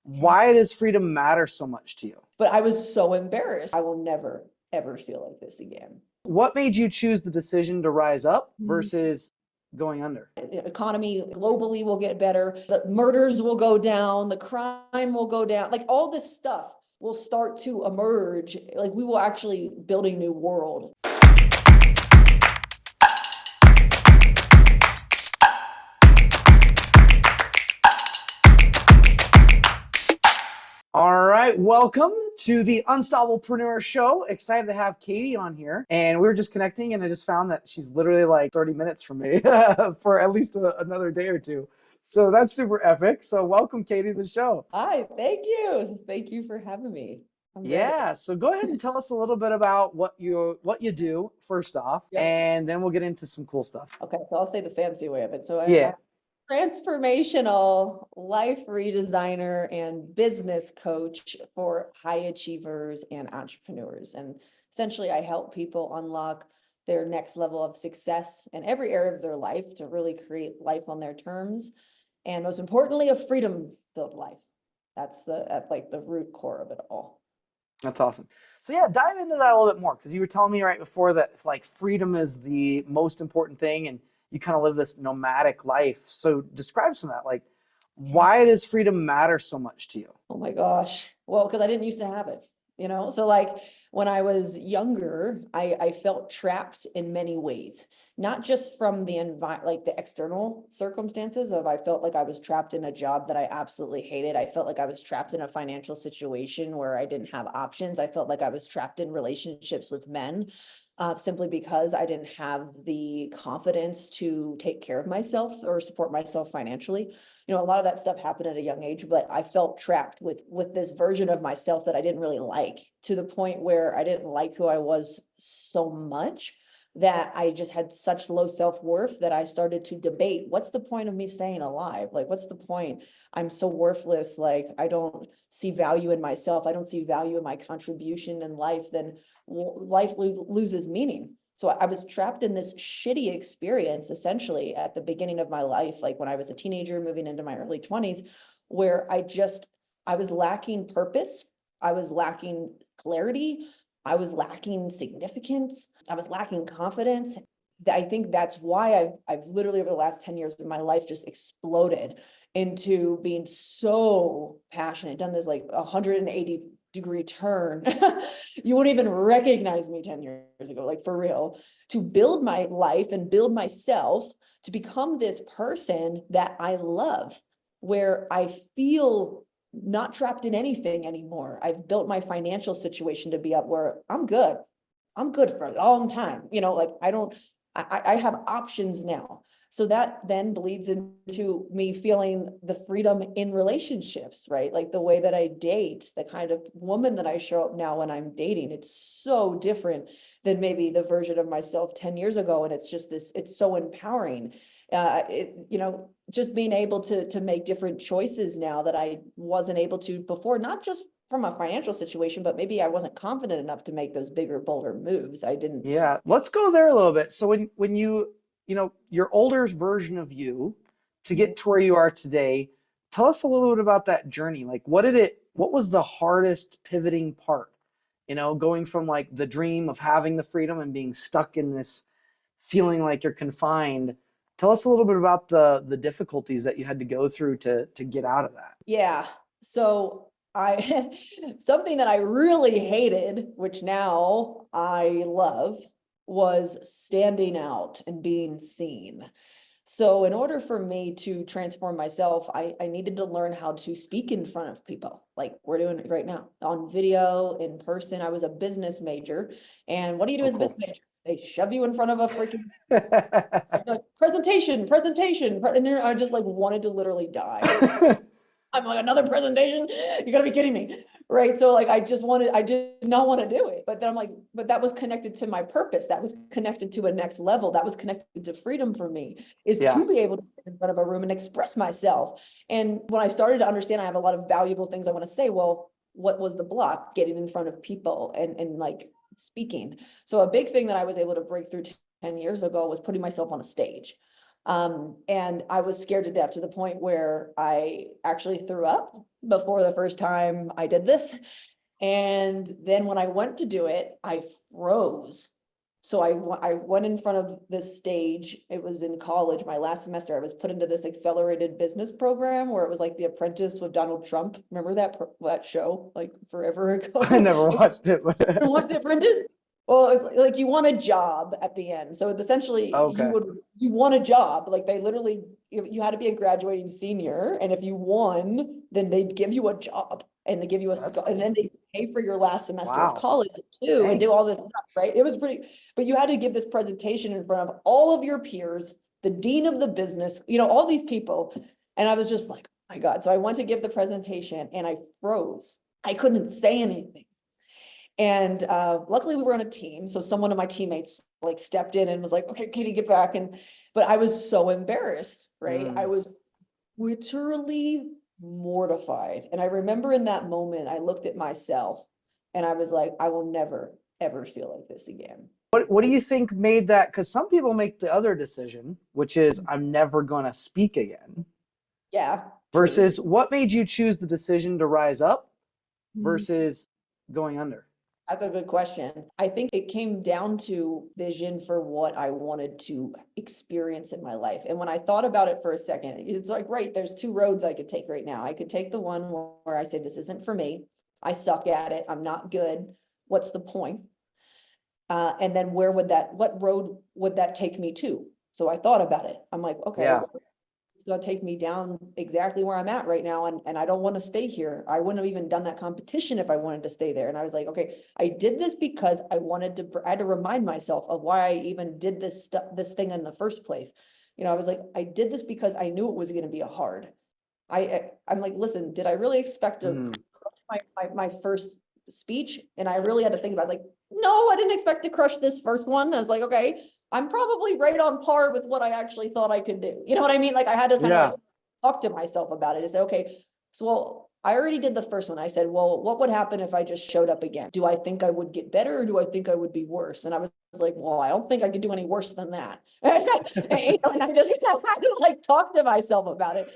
Why does freedom matter so much to you? But I was so embarrassed. I will never, ever feel like this again. What made you choose the decision to rise up versus going under? The economy globally will get better. The murders will go down. The crime will go down. Like all this stuff will start to emerge. Like we will actually build a new world. All right, welcome to the Unstoppablepreneur show. Excited to have Katie on here. And we were just connecting and I just found that she's literally like 30 minutes from me for at least another day or two. So that's super epic. So welcome, Katie, to the show. Hi, thank you. Thank you for having me. Yeah, so go ahead and tell us a little bit about what you do first off, and then we'll get into some cool stuff. Okay, so I'll say the fancy way of it. So Yeah. Transformational life redesigner and business coach for high achievers and entrepreneurs. And essentially, I help people unlock their next level of success in every area of their life to really create life on their terms. And most importantly, a freedom-filled life. That's the root core of it all. That's awesome. So yeah, dive into that a little bit more, because you were telling me right before that like freedom is the most important thing and you kind of live this nomadic life. So describe some of that. Like, why does freedom matter so much to you? Oh my gosh. Well, because I didn't used to have it, So like when I was younger, I felt trapped in many ways, not just from the like the external circumstances of I felt like I was trapped in a job that I absolutely hated. I felt like I was trapped in a financial situation where I didn't have options. I felt like I was trapped in relationships with men. Simply because I didn't have the confidence to take care of myself or support myself financially. A lot of that stuff happened at a young age, but I felt trapped with this version of myself that I didn't really like, to the point where I didn't like who I was so much that I just had such low self-worth that I started to debate, what's the point of me staying alive? Like, what's the point? I'm so worthless. Like, I don't see value in myself. I don't see value in my contribution in life. Then life loses meaning. So I was trapped in this shitty experience, essentially, at the beginning of my life, like when I was a teenager moving into my early 20s, where I was lacking purpose. I was lacking clarity. I was lacking significance. I was lacking confidence. I think that's why I've literally over the last 10 years of my life just exploded into being so passionate, done this like 180-degree turn. You wouldn't even recognize me 10 years ago, like for real, to build my life and build myself to become this person that I love, where I feel not trapped in anything anymore. I've built my financial situation to be up where I'm good. I'm good for a long time. Like I have options now. So that then bleeds into me feeling the freedom in relationships, right? Like the way that I date, the kind of woman that I show up now when I'm dating, it's so different than maybe the version of myself 10 years ago. And it's just it's so empowering. Just being able to make different choices now that I wasn't able to before, not just from a financial situation, but maybe I wasn't confident enough to make those bigger, bolder moves. I didn't. Yeah, let's go there a little bit. So when your older version of you to get to where you are today, tell us a little bit about that journey. Like what was the hardest pivoting part? Going from like the dream of having the freedom and being stuck in this feeling like you're confined. Tell us a little bit about the difficulties that you had to go through to get out of that. Yeah. So something that I really hated, which now I love, was standing out and being seen. So in order for me to transform myself, I needed to learn how to speak in front of people, like we're doing right now, on video, in person. I was a business major. And what do you do as a business major? They shove you in front of a freaking like, presentation, and I just like wanted to literally die. I'm like, another presentation? You gotta be kidding me. Right. So like, I did not want to do it. But then I'm like, but that was connected to my purpose. That was connected to a next level. That was connected to freedom for me, is to be able to sit in front of a room and express myself. And when I started to understand I have a lot of valuable things I want to say, well, what was the block? Getting in front of people and like speaking. So a big thing that I was able to break through 10 years ago was putting myself on a stage. And I was scared to death to the point where I actually threw up before the first time I did this. And then when I went to do it, I froze. So I went in front of this stage. It was in college, my last semester. I was put into this accelerated business program where it was like The Apprentice with Donald Trump. Remember that show, like forever ago? I never watched it. You watch The Apprentice? Well, it's like you want a job at the end. So essentially Okay. you want a job. Like they literally, you had to be a graduating senior. And if you won, then they'd give you a job and they give you That's and then they pay for your last semester Wow. of college too, and Dang. do all this stuff, right? It was pretty, but you had to give this presentation in front of all of your peers, the dean of the business, all these people. And I was just like, oh my God. So I went to give the presentation and I froze. I couldn't say anything. And luckily we were on a team. So someone of my teammates like stepped in and was like, okay, Katie, get back. But I was so embarrassed, right? I was literally mortified. And I remember in that moment, I looked at myself and I was like, I will never, ever feel like this again. What do you think made that? Because some people make the other decision, which is I'm never going to speak again. Yeah. Versus what made you choose the decision to rise up versus going under? That's a good question. I think it came down to vision for what I wanted to experience in my life. And when I thought about it for a second, it's like, right, there's two roads I could take right now. I could take the one where I say, this isn't for me. I suck at it. I'm not good. What's the point? And then what road would that take me to? So I thought about it. I'm like, okay, Yeah. it's going to take me down exactly where I'm at right now. And I don't want to stay here. I wouldn't have even done that competition if I wanted to stay there. And I was like, okay, I did this because I had to remind myself of why I even did this thing in the first place. I was like, I did this because I knew it was going to be hard. I'm like, listen, did I really expect to crush my first speech? And I really had to think about it. I was like, no, I didn't expect to crush this first one. I was like, okay, I'm probably right on par with what I actually thought I could do. You know what I mean? Like I had to kind of like talk to myself about it and say, okay, so well, I already did the first one. I said, well, what would happen if I just showed up again? Do I think I would get better or do I think I would be worse? And I was like, well, I don't think I could do any worse than that. And I just had to like talk to myself about it.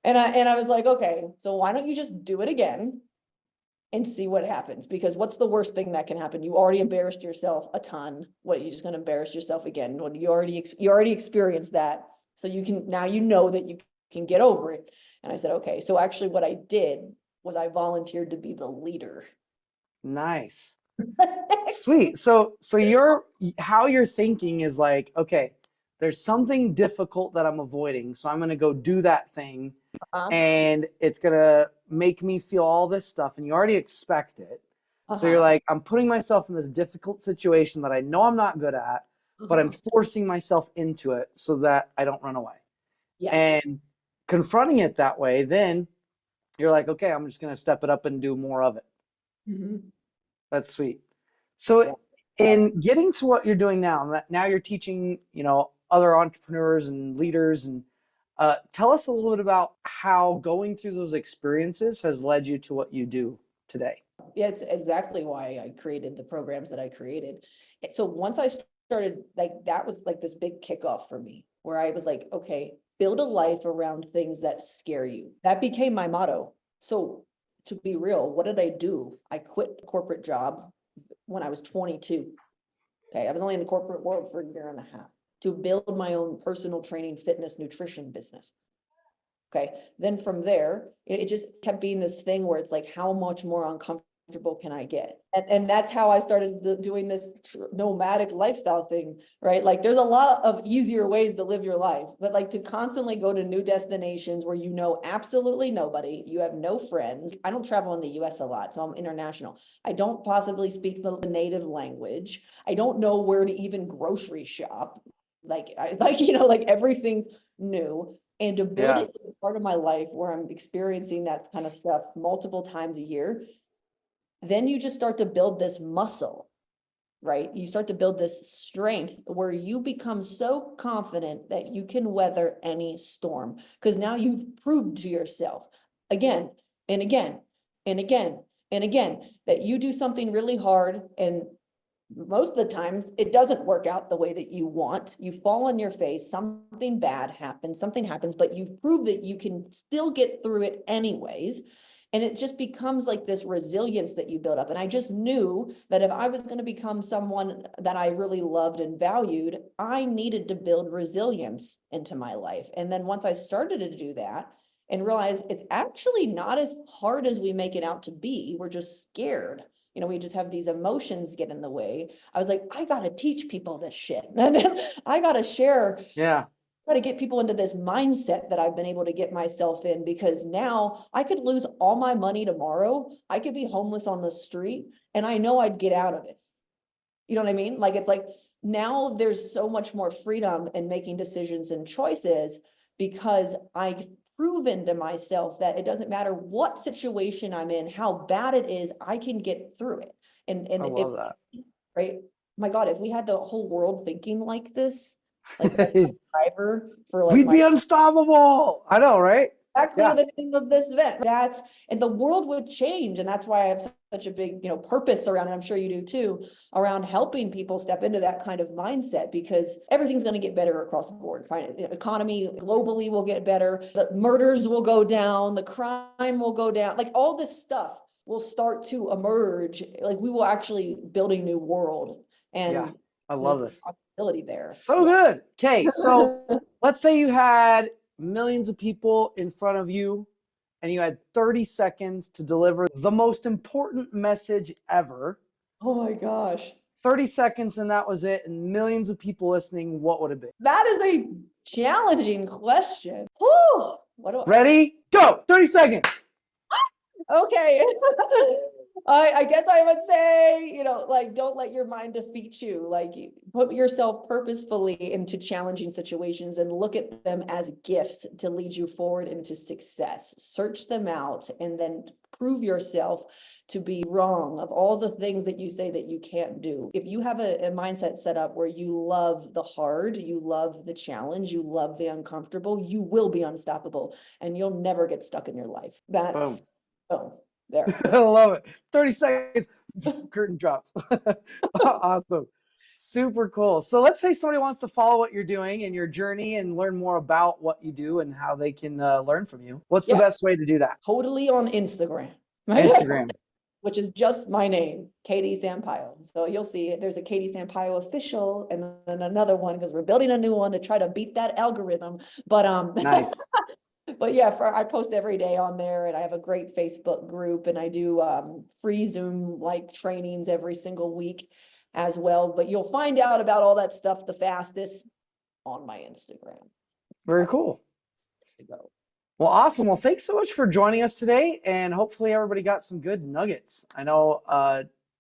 And I was like, okay, so why don't you just do it again and see what happens? Because what's the worst thing that can happen? You already embarrassed yourself a ton. What, you're just going to embarrass yourself again? When you already experienced that. So now you know that you can get over it. And I said, okay. So actually what I did was I volunteered to be the leader. Nice. Sweet. So how you're thinking is like, okay, there's something difficult that I'm avoiding. So I'm going to go do that thing. And it's going to make me feel all this stuff. And you already expect it. So you're like, I'm putting myself in this difficult situation that I know I'm not good at, but I'm forcing myself into it so that I don't run away. Yeah. And confronting it that way, then you're like, okay, I'm just going to step it up and do more of it. That's sweet. So in getting to what you're doing now you're teaching, other entrepreneurs and leaders, and tell us a little bit about how going through those experiences has led you to what you do today. Yeah, it's exactly why I created the programs that I created. So once I started, like, that was like this big kickoff for me, where I was like, okay, build a life around things that scare you. That became my motto. So to be real, what did I do? I quit a corporate job when I was 22. Okay, I was only in the corporate world for a year and a half to build my own personal training, fitness, nutrition business. Okay, then from there, it just kept being this thing where it's like, how much more uncomfortable can I get? And that's how I started doing this nomadic lifestyle thing, right? Like there's a lot of easier ways to live your life, but like to constantly go to new destinations where you know absolutely nobody, you have no friends. I don't travel in the US a lot, so I'm international. I don't possibly speak the native language. I don't know where to even grocery shop. Like everything's new. And to build it as part of my life where I'm experiencing that kind of stuff multiple times a year, then you just start to build this muscle, right? You start to build this strength where you become so confident that you can weather any storm, because now you've proved to yourself again and again and again and again that you do something really hard and most of the times it doesn't work out the way that you want. You fall on your face, something bad happens, but you prove that you can still get through it anyways. And it just becomes like this resilience that you build up. And I just knew that if I was going to become someone that I really loved and valued, I needed to build resilience into my life. And then once I started to do that and realized it's actually not as hard as we make it out to be, we're just scared. We just have these emotions get in the way. I was like, I got to teach people this shit. I got to share. Yeah. Got to get people into this mindset that I've been able to get myself in, because now I could lose all my money tomorrow. I could be homeless on the street and I know I'd get out of it. You know what I mean? Like, it's like now there's so much more freedom in making decisions and choices because I've proven to myself that it doesn't matter what situation I'm in, how bad it is, I can get through it. And I love that. Right? My God, if we had the whole world thinking like this, like driver for like we'd be unstoppable. I know, right? Exactly the name of this event. And the world would change. And that's why I have such a big, purpose around it. I'm sure you do too, around helping people step into that kind of mindset, because everything's going to get better across the board. Economy globally will get better. The murders will go down. The crime will go down. Like all this stuff will start to emerge. Like we will actually build a new world. And I love this. Possibility there. So good. Okay. So let's say you had millions of people in front of you and you had 30 seconds to deliver the most important message ever. Oh my gosh. 30 seconds and that was it, and millions of people listening, what would it be? That is a challenging question. Whew. Ready? Go. 30 seconds. Okay. I guess I would say, don't let your mind defeat you. Like, put yourself purposefully into challenging situations and look at them as gifts to lead you forward into success. Search them out and then prove yourself to be wrong of all the things that you say that you can't do. If you have a mindset set up where you love the hard, you love the challenge, you love the uncomfortable, you will be unstoppable and you'll never get stuck in your life. That's, there. I love it. 30 seconds, curtain drops. Awesome. Super cool. So let's say somebody wants to follow what you're doing in your journey and learn more about what you do and how they can learn from you. What's the best way to do that? Totally on Instagram. Instagram. Which is just my name, Katie Sampayo. So you'll see there's a Katie Sampayo official and then another one, because we're building a new one to try to beat that algorithm. But nice. But yeah, I post every day on there, and I have a great Facebook group, and I do free Zoom like trainings every single week as well. But you'll find out about all that stuff the fastest on my Instagram. Very cool. Well, awesome. Well, thanks so much for joining us today, and hopefully everybody got some good nuggets. I know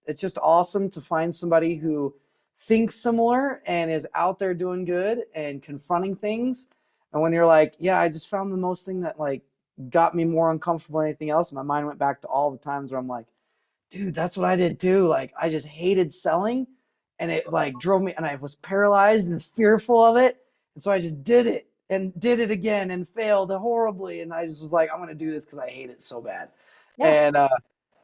it's just awesome to find somebody who thinks similar and is out there doing good and confronting things. And when you're like, yeah, I just found the most thing that like got me more uncomfortable than anything else. My mind went back to all the times where I'm like, dude, that's what I did too. Like, I just hated selling and it like drove me, and I was paralyzed and fearful of it. And so I just did it and did it again and failed horribly. And I just was like, I'm going to do this because I hate it so bad. Yeah. And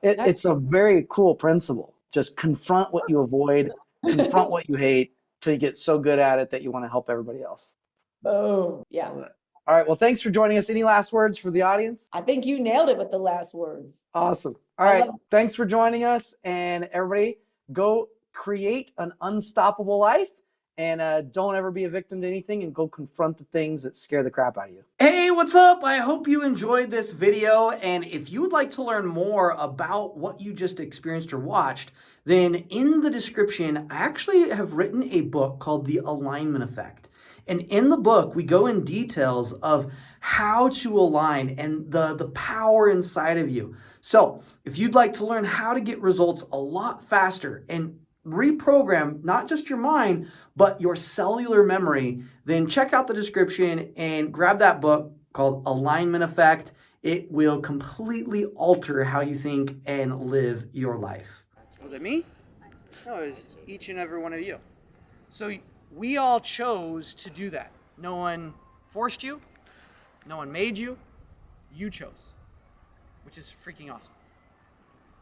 it's a very cool principle. Just confront what you avoid, confront what you hate till you get so good at it that you want to help everybody else. Boom. Yeah. All right. Well, thanks for joining us. Any last words for the audience? I think you nailed it with the last word. Awesome. All right. Thanks for joining us. And everybody, go create an unstoppable life. And don't ever be a victim to anything, and go confront the things that scare the crap out of you. Hey, what's up? I hope you enjoyed this video. And if you would like to learn more about what you just experienced or watched, then in the description, I actually have written a book called The Alignment Effect. And in the book, we go in details of how to align and the power inside of you. So if you'd like to learn how to get results a lot faster and reprogram not just your mind, but your cellular memory, then check out the description and grab that book called Alignment Effect. It will completely alter how you think and live your life. Was it me? No, it was each and every one of you. So we all chose to do that. No one forced you. No one made you. You chose, which is freaking awesome.